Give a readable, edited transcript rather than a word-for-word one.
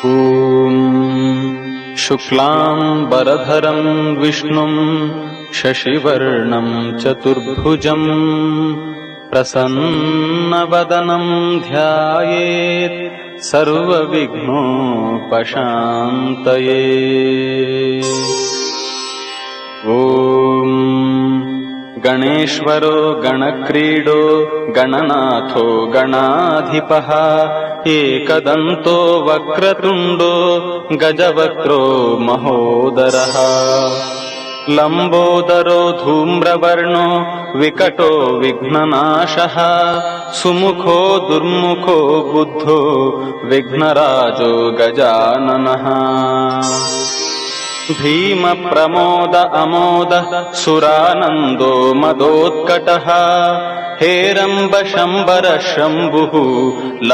ॐ शुक्लाम्बरधरं विष्णुं शशिवर्णं चतुर्भुजं प्रसन्नवदनं ध्यायेत् सर्वविघ्नोपशान्तये। ॐ गणेश्वरो गणक्रीडो गणनाथो गणाधिपः एकदन्तो वक्रतुण्डो गजवक्रो महोदरः लम्बोदरो धूम्रवर्णो विकटो विघ्ननाशः सुमुखो दुर्मुखो बुद्धो विघ्नराजो गजाननः भीमप्रमोद अमोद सुरानन्दो मदोत्कटः हेरम्ब शम्बर शम्भुः